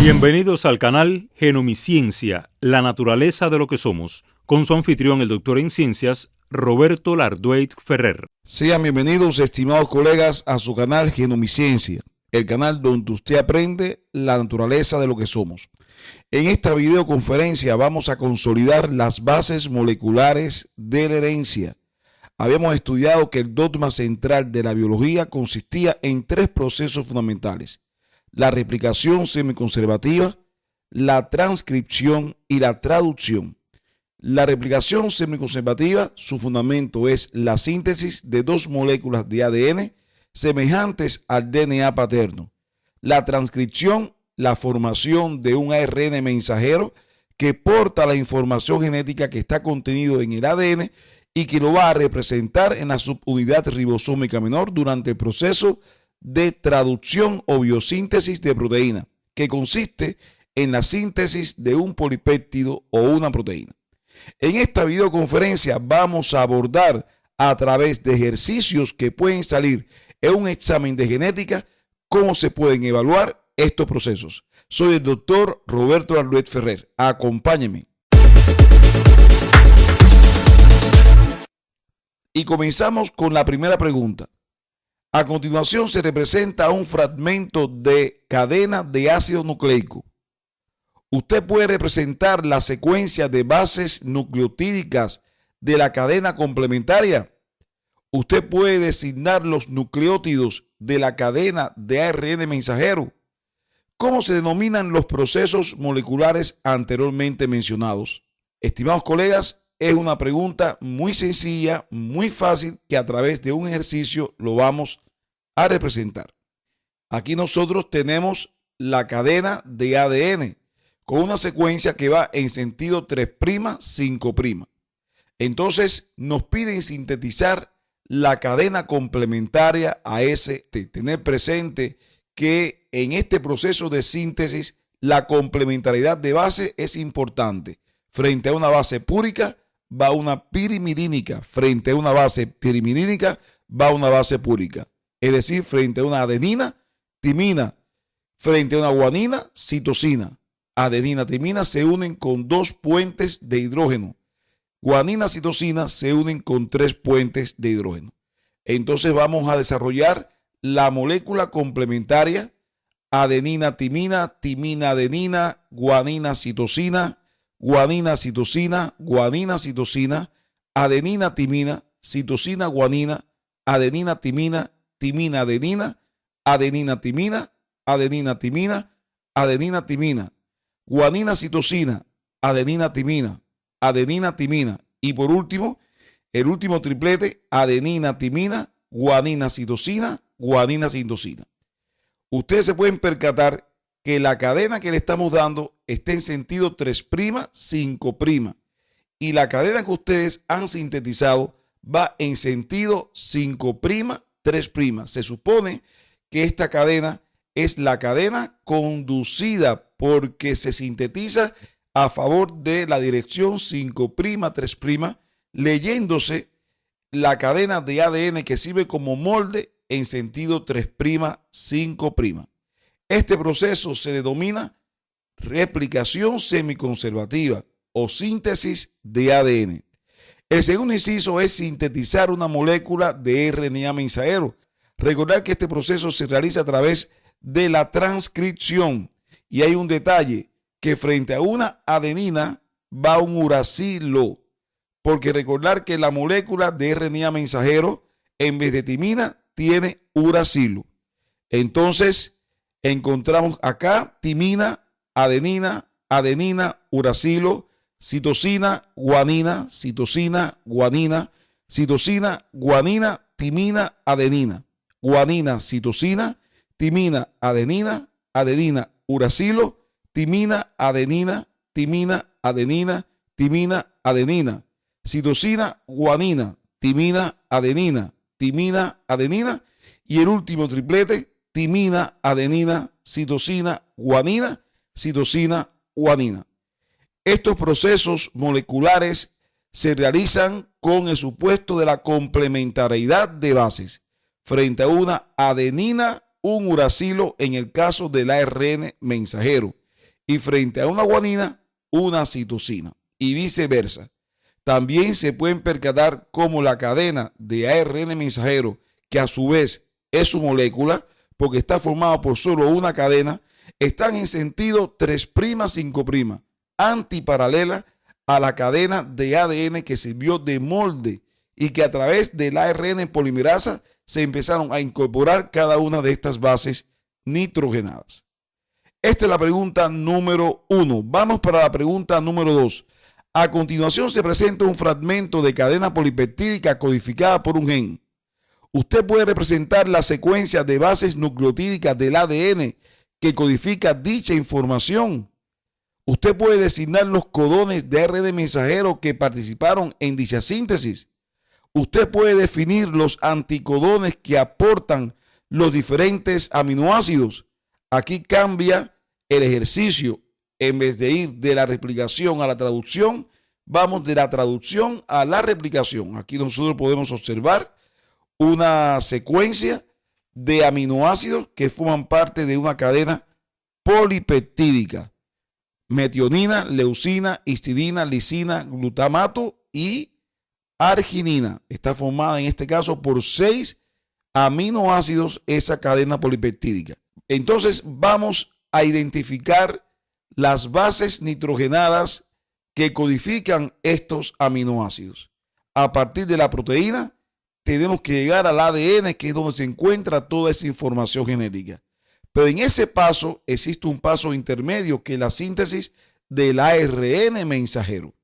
Bienvenidos al canal Genomiciencia, la naturaleza de lo que somos, con su anfitrión, el doctor en ciencias, Roberto Lardueit Ferrer. Sean bienvenidos, estimados colegas, a su canal Genomiciencia, el canal donde usted aprende la naturaleza de lo que somos. En esta videoconferencia vamos a consolidar las bases moleculares de la herencia. Habíamos estudiado que el dogma central de la biología consistía en tres procesos fundamentales: la replicación semiconservativa, la transcripción y la traducción. La replicación semiconservativa, su fundamento es la síntesis de dos moléculas de ADN semejantes al DNA paterno. La transcripción, la formación de un ARN mensajero que porta la información genética que está contenido en el ADN y que lo va a representar en la subunidad ribosómica menor durante el proceso de traducción o biosíntesis de proteína, que consiste en la síntesis de un polipéptido o una proteína. En esta videoconferencia vamos a abordar a través de ejercicios que pueden salir en un examen de genética cómo se pueden evaluar estos procesos. Soy el doctor Roberto Lardueit Ferrer. Acompáñenme. Y comenzamos con la primera pregunta. A continuación se representa un fragmento de cadena de ácido nucleico. Usted puede representar la secuencia de bases nucleotídicas de la cadena complementaria. Usted puede designar los nucleótidos de la cadena de ARN mensajero. ¿Cómo se denominan los procesos moleculares anteriormente mencionados? Estimados colegas, es una pregunta muy sencilla, muy fácil, que a través de un ejercicio lo vamos a representar. Aquí nosotros tenemos la cadena de ADN con una secuencia que va en sentido 3', 5'. Entonces nos piden sintetizar la cadena complementaria a ST. Tener presente que en este proceso de síntesis la complementariedad de base es importante. Frente a una base púrica va una pirimidínica, frente a una base pirimidínica va una base púrica. Es decir, frente a una adenina, timina, frente a una guanina, citosina. Adenina, timina se unen con dos puentes de hidrógeno. Guanina, citosina se unen con tres puentes de hidrógeno. Entonces vamos a desarrollar la molécula complementaria adenina, timina, timina, adenina, guanina, citosina, guanina, citosina, guanina, citosina, adenina, timina, citosina, guanina, adenina, timina, timina, adenina, adenina, timina, adenina, timina, adenina, timina, guanina, citosina, adenina, timina, adenina, timina. Y por último, el último triplete, adenina, timina, guanina, citosina, guanina, citosina. Ustedes se pueden percatar que la cadena que le estamos dando está en sentido 3', 5'. Y la cadena que ustedes han sintetizado va en sentido 5', 3'. Se supone que esta cadena es la cadena conducida porque se sintetiza a favor de la dirección 5', 3', leyéndose la cadena de ADN que sirve como molde en sentido 3', 5'. Este proceso se denomina replicación semiconservativa o síntesis de ADN. El segundo inciso es sintetizar una molécula de RNA mensajero. Recordar que este proceso se realiza a través de la transcripción. Y hay un detalle, que frente a una adenina va un uracilo. Porque recordar que la molécula de RNA mensajero, en vez de timina, tiene uracilo. Entonces, encontramos acá timina, adenina, adenina, uracilo, citosina, guanina, citosina, guanina, citosina, guanina, timina, adenina, guanina, citosina, timina, adenina, adenina, uracilo, timina, adenina, timina, adenina, timina, adenina, citosina, guanina, timina, adenina, timina, adenina, y el último triplete, timina, adenina, citosina, guanina, citosina, guanina. Estos procesos moleculares se realizan con el supuesto de la complementariedad de bases. Frente a una adenina, un uracilo en el caso del ARN mensajero. y frente a una guanina, una citosina y viceversa. También se pueden percatar cómo la cadena de ARN mensajero, que a su vez es su molécula, porque está formada por solo una cadena, están en sentido 3', 5', antiparalela a la cadena de ADN que sirvió de molde y que a través del ARN polimerasa se empezaron a incorporar cada una de estas bases nitrogenadas. Esta es la pregunta número 1. Vamos para la pregunta número 2. A continuación se presenta un fragmento de cadena polipeptídica codificada por un gen. Usted puede representar la secuencia de bases nucleotídicas del ADN que codifica dicha información. Usted puede designar los codones de ARN mensajero que participaron en dicha síntesis. Usted puede definir los anticodones que aportan los diferentes aminoácidos. Aquí cambia el ejercicio. En vez de ir de la replicación a la traducción, vamos de la traducción a la replicación. Aquí nosotros podemos observar una secuencia de aminoácidos que forman parte de una cadena polipeptídica. Metionina, leucina, histidina, lisina, glutamato y arginina. Está formada en este caso por 6 aminoácidos esa cadena polipeptídica. Entonces vamos a identificar las bases nitrogenadas que codifican estos aminoácidos. A partir de la proteína tenemos que llegar al ADN, que es donde se encuentra toda esa información genética. Pero en ese paso existe un paso intermedio que es la síntesis del ARN mensajero.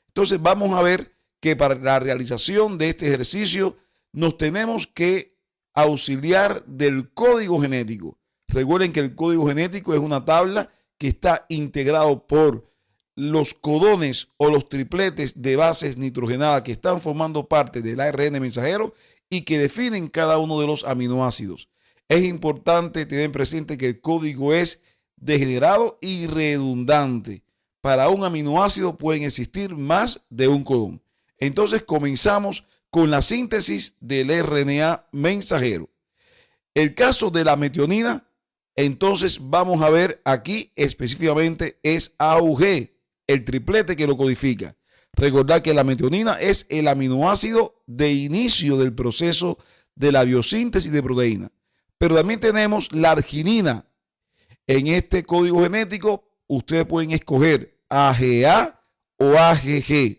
Entonces vamos a ver que para la realización de este ejercicio nos tenemos que auxiliar del código genético. Recuerden que el código genético es una tabla que está integrado por los codones o los tripletes de bases nitrogenadas que están formando parte del ARN mensajero y que definen cada uno de los aminoácidos. Es importante tener presente que el código es degenerado y redundante. Para un aminoácido pueden existir más de un codón. Entonces comenzamos con la síntesis del RNA mensajero. El caso de la metionina, entonces vamos a ver aquí específicamente es AUG, el triplete que lo codifica. Recordar que la metionina es el aminoácido de inicio del proceso de la biosíntesis de proteína. Pero también tenemos la arginina. En este código genético ustedes pueden escoger AGA o AGG.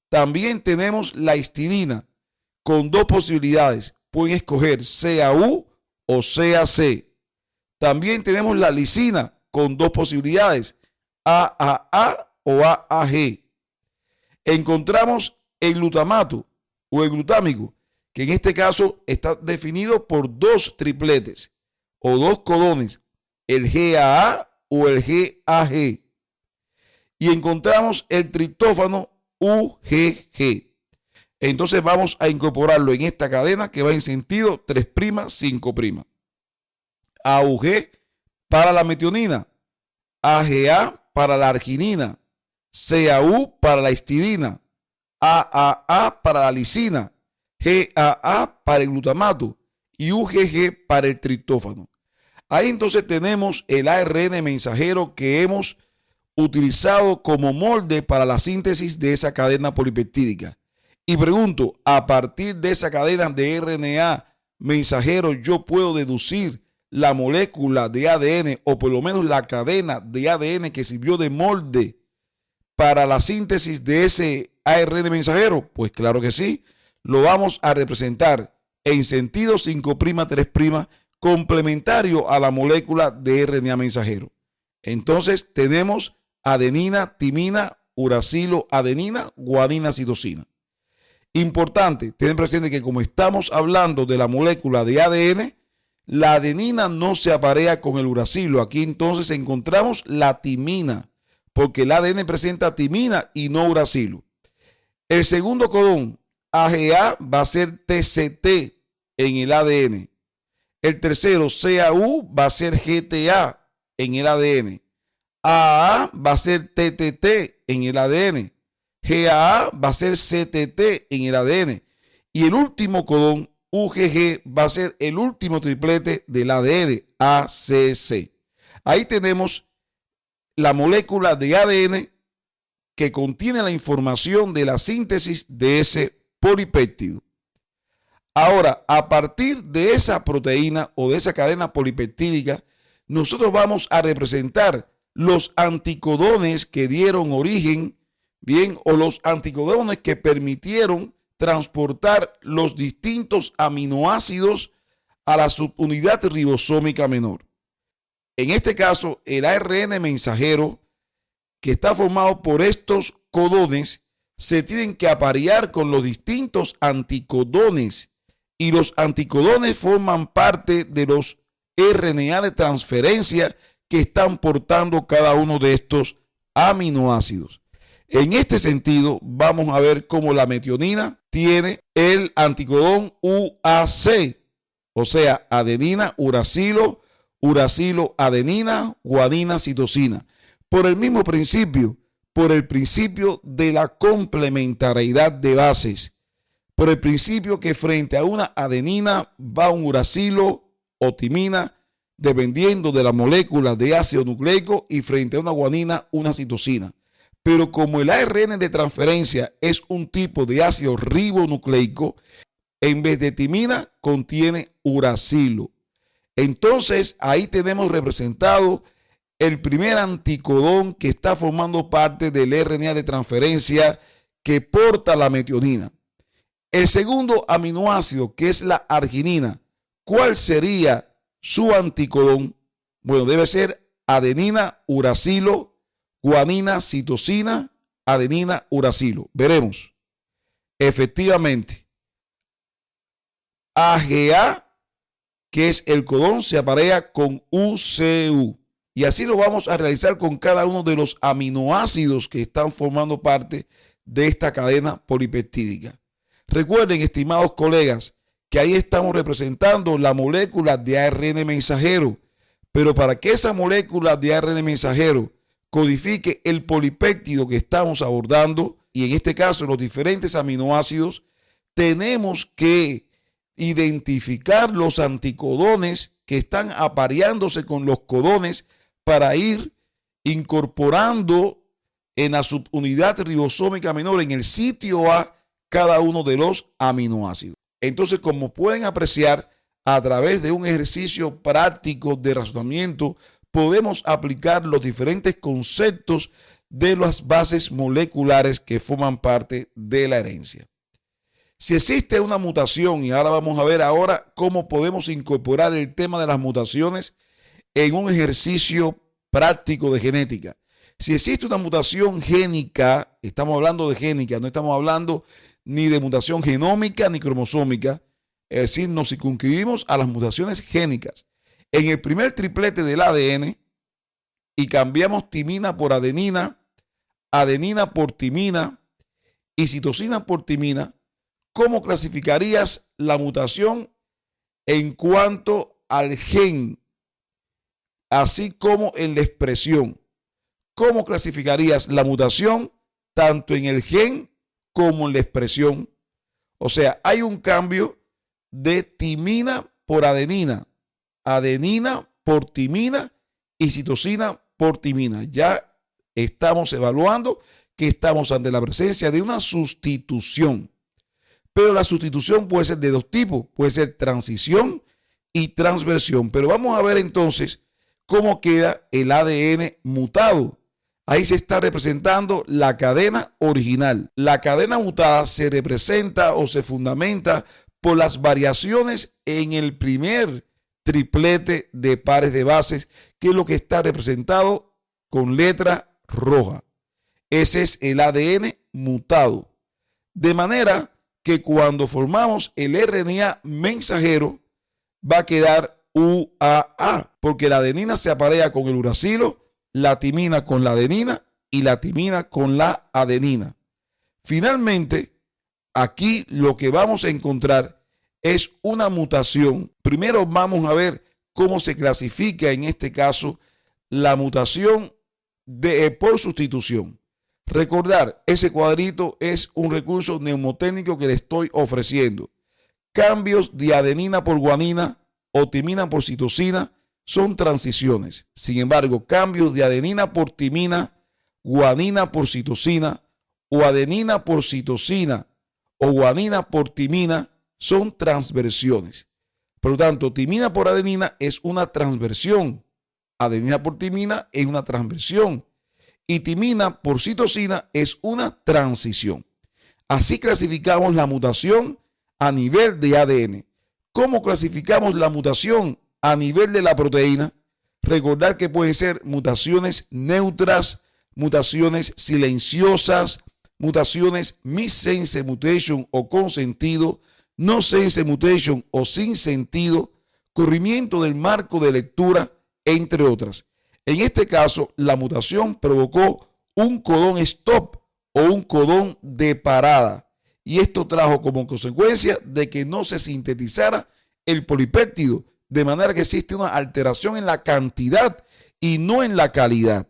También tenemos la histidina con 2 posibilidades. Pueden escoger CAU o CAC. También tenemos la lisina con 2 posibilidades, AAA o AAG. Encontramos el glutamato o el glutámico, que en este caso está definido por 2 tripletes o 2 codones, el GAA o el GAG. Y encontramos el triptófano UGG. Entonces vamos a incorporarlo en esta cadena que va en sentido 3', 5'. AUG para la metionina, AGA para la arginina, CAU para la histidina, AAA para la lisina, GAA para el glutamato y UGG para el triptófano. Ahí entonces tenemos el ARN mensajero que hemos utilizado como molde para la síntesis de esa cadena polipeptídica. Y pregunto, a partir de esa cadena de RNA mensajero, ¿yo puedo deducir la molécula de ADN o por lo menos la cadena de ADN que sirvió de molde para la síntesis de ese ARN mensajero? Pues claro que sí. Lo vamos a representar en sentido 5', 3', complementario a la molécula de RNA mensajero. Entonces tenemos adenina, timina, uracilo, adenina, guanina, citosina. Importante, ten presente que como estamos hablando de la molécula de ADN, la adenina no se aparea con el uracilo. Aquí entonces encontramos la timina, porque el ADN presenta timina y no uracilo. El segundo codón, AGA, va a ser TCT en el ADN. El tercero, CAU, va a ser GTA en el ADN. AA va a ser TTT en el ADN. GAA va a ser CTT en el ADN. Y el último codón, UGG, va a ser el último triplete del ADN, ACC. Ahí tenemos la molécula de ADN que contiene la información de la síntesis de ese polipéptido. Ahora, a partir de esa proteína o de esa cadena polipeptídica, nosotros vamos a representar los anticodones que dieron origen, bien, o los anticodones que permitieron transportar los distintos aminoácidos a la subunidad ribosómica menor. En este caso, el ARN mensajero, que está formado por estos codones, se tienen que aparear con los distintos anticodones, y los anticodones forman parte de los RNA de transferencia que están portando cada uno de estos aminoácidos. En este sentido, vamos a ver cómo la metionina tiene el anticodón UAC, o sea, adenina, uracilo, uracilo, adenina, guanina, citosina. Por el mismo principio, por el principio de la complementariedad de bases, por el principio que frente a una adenina va un uracilo o timina, dependiendo de la molécula de ácido nucleico, y frente a una guanina, una citosina. Pero como el ARN de transferencia es un tipo de ácido ribonucleico, en vez de timina contiene uracilo. Entonces ahí tenemos representado el primer anticodón que está formando parte del RNA de transferencia que porta la metionina. El segundo aminoácido, que es la arginina, ¿cuál sería su anticodón? Bueno, debe ser adenina, uracilo, guanina, citosina, adenina, uracilo. Veremos. Efectivamente, AGA, que es el codón, se aparea con UCU. Y así lo vamos a realizar con cada uno de los aminoácidos que están formando parte de esta cadena polipeptídica. Recuerden, estimados colegas, que ahí estamos representando la molécula de ARN mensajero. Pero para que esa molécula de ARN mensajero codifique el polipéptido que estamos abordando, y en este caso los diferentes aminoácidos, tenemos que identificar los anticodones que están apareándose con los codones para ir incorporando en la subunidad ribosómica menor, en el sitio A, cada uno de los aminoácidos. Entonces, como pueden apreciar, a través de un ejercicio práctico de razonamiento, podemos aplicar los diferentes conceptos de las bases moleculares que forman parte de la herencia. Si existe una mutación, y ahora vamos a ver cómo podemos incorporar el tema de las mutaciones en un ejercicio práctico de genética. Si existe una mutación génica, estamos hablando de génica, no estamos hablando ni de mutación genómica ni cromosómica, es decir, nos circunscribimos a las mutaciones génicas. En el primer triplete del ADN, y cambiamos timina por adenina, adenina por timina y citosina por timina, ¿cómo clasificarías la mutación en cuanto al gen, así como en la expresión? ¿Cómo clasificarías la mutación tanto en el gen como en la expresión? O sea, hay un cambio de timina por adenina, adenina por timina y citosina por timina. Ya estamos evaluando que estamos ante la presencia de una sustitución. Pero la sustitución puede ser de dos tipos, puede ser transición y transversión. Pero vamos a ver entonces cómo queda el ADN mutado. Ahí se está representando la cadena original. La cadena mutada se representa o se fundamenta por las variaciones en el primer triplete de pares de bases, que es lo que está representado con letra roja. Ese es el ADN mutado. De manera que cuando formamos el RNA mensajero va a quedar UAA, porque la adenina se aparea con el uracilo, la timina con la adenina y la timina con la adenina. Finalmente, aquí lo que vamos a encontrar es una mutación. Primero vamos a ver cómo se clasifica en este caso la mutación por sustitución. Recordar, ese cuadrito es un recurso mnemotécnico que le estoy ofreciendo. Cambios de adenina por guanina o timina por citosina son transiciones. Sin embargo, cambios de adenina por timina, guanina por citosina, o adenina por citosina, o guanina por timina, son transversiones. Por lo tanto, timina por adenina es una transversión. Adenina por timina es una transversión. Y timina por citosina es una transición. Así clasificamos la mutación a nivel de ADN. ¿Cómo clasificamos la mutación a nivel de la proteína? Recordar que pueden ser mutaciones neutras, mutaciones silenciosas, mutaciones missense mutation o con sentido, no sense mutation o sin sentido, corrimiento del marco de lectura, entre otras. En este caso, la mutación provocó un codón stop o un codón de parada, y esto trajo como consecuencia de que no se sintetizara el polipéptido, de manera que existe una alteración en la cantidad y no en la calidad.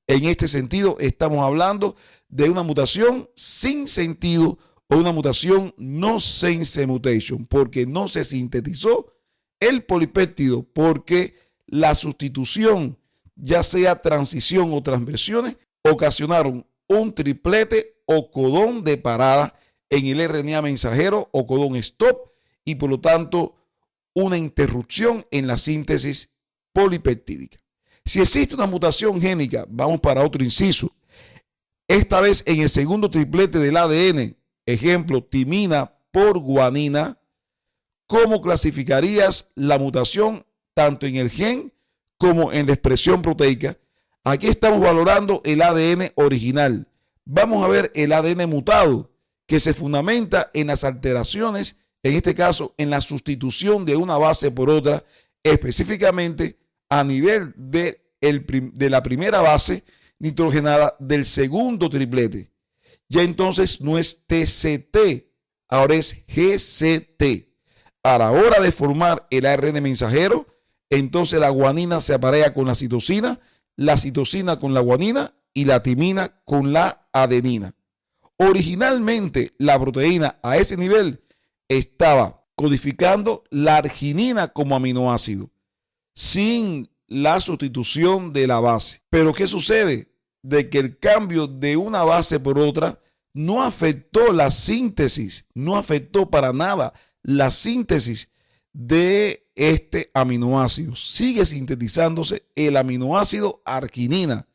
En este sentido, estamos hablando de una mutación sin sentido o una mutación no sense mutation, porque no se sintetizó el polipéptido, porque la sustitución, ya sea transición o transversiones, ocasionaron un triplete o codón de parada en el RNA mensajero o codón stop, y por lo tanto una interrupción en la síntesis polipeptídica. Si existe una mutación génica, vamos para otro inciso, esta vez en el segundo triplete del ADN, ejemplo, timina por guanina, ¿cómo clasificarías la mutación tanto en el gen como en la expresión proteica? Aquí estamos valorando el ADN original. Vamos a ver el ADN mutado, que se fundamenta en las alteraciones, en este caso en la sustitución de una base por otra, específicamente a nivel de la primera base nitrogenada del segundo triplete. Ya entonces no es TCT, ahora es GCT. A la hora de formar el ARN mensajero, entonces la guanina se aparea con la citosina con la guanina y la timina con la adenina. Originalmente la proteína a ese nivel estaba codificando la arginina como aminoácido, sin la sustitución de la base. Pero ¿qué sucede? De que el cambio de una base por otra no afectó la síntesis, no afectó para nada la síntesis de este aminoácido. Sigue sintetizándose el aminoácido arginina,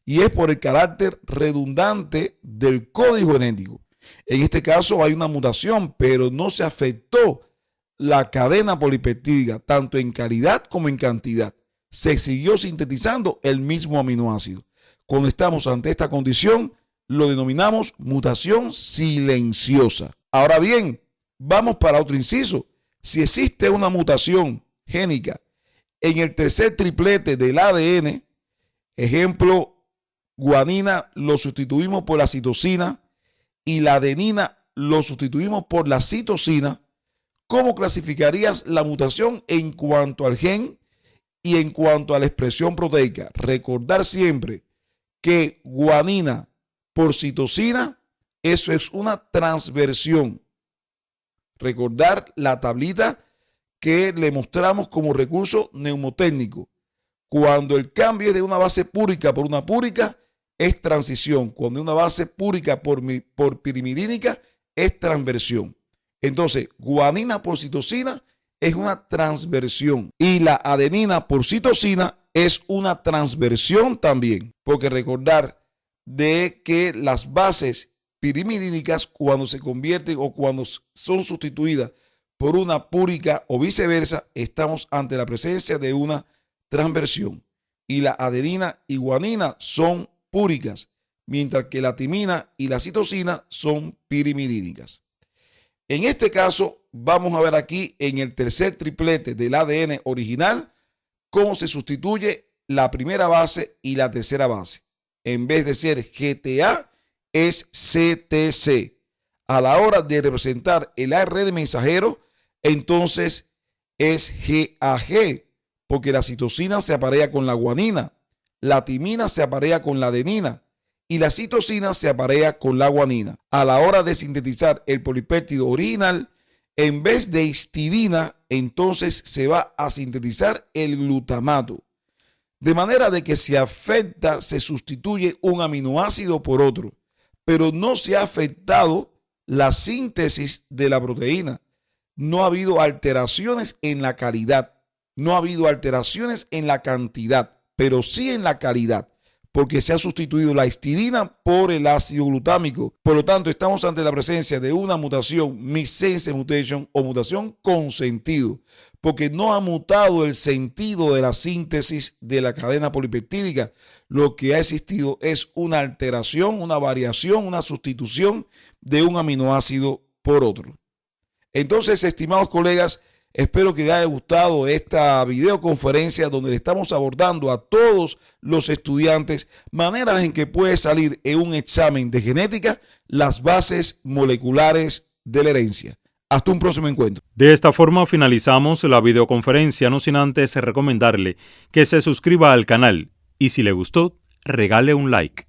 y es por el carácter redundante del código genético. En este caso hay una mutación, pero no se afectó la cadena polipeptídica, tanto en calidad como en cantidad. Se siguió sintetizando el mismo aminoácido. Cuando estamos ante esta condición, lo denominamos mutación silenciosa. Ahora bien, vamos para otro inciso. Si existe una mutación génica en el tercer triplete del ADN, ejemplo, guanina lo sustituimos por la citosina y la adenina lo sustituimos por la citosina, ¿cómo clasificarías la mutación en cuanto al gen y en cuanto a la expresión proteica? Recordar siempre que guanina por citosina, eso es una transversión. Recordar la tablita que le mostramos como recurso neumotécnico. Cuando el cambio es de una base púrica por una púrica, es transición. Cuando una base púrica por pirimidínica, es transversión. Entonces, guanina por citosina es una transversión. Y la adenina por citosina es una transversión también. Porque recordar de que las bases pirimidínicas, cuando se convierten o cuando son sustituidas por una púrica o viceversa, estamos ante la presencia de una transversión. Y la adenina y guanina son púricas, mientras que la timina y la citosina son pirimidínicas. En este caso, vamos a ver aquí en el tercer triplete del ADN original cómo se sustituye la primera base y la tercera base. En vez de ser GTA, es CTC. A la hora de representar el ARN mensajero, entonces es GAG, porque la citosina se aparea con la guanina, la timina se aparea con la adenina y la citosina se aparea con la guanina. A la hora de sintetizar el polipéptido original, en vez de histidina, entonces se va a sintetizar el glutamato. De manera de que se afecta, se sustituye un aminoácido por otro, pero no se ha afectado la síntesis de la proteína. No ha habido alteraciones en la calidad, no ha habido alteraciones en la cantidad, pero sí en la calidad, porque se ha sustituido la histidina por el ácido glutámico. Por lo tanto, estamos ante la presencia de una mutación, missense mutation o mutación con sentido, porque no ha mutado el sentido de la síntesis de la cadena polipeptídica. Lo que ha existido es una alteración, una variación, una sustitución de un aminoácido por otro. Entonces, estimados colegas, espero que les haya gustado esta videoconferencia donde le estamos abordando a todos los estudiantes maneras en que puede salir en un examen de genética las bases moleculares de la herencia. Hasta un próximo encuentro. De esta forma finalizamos la videoconferencia, no sin antes recomendarle que se suscriba al canal y si le gustó, regale un like.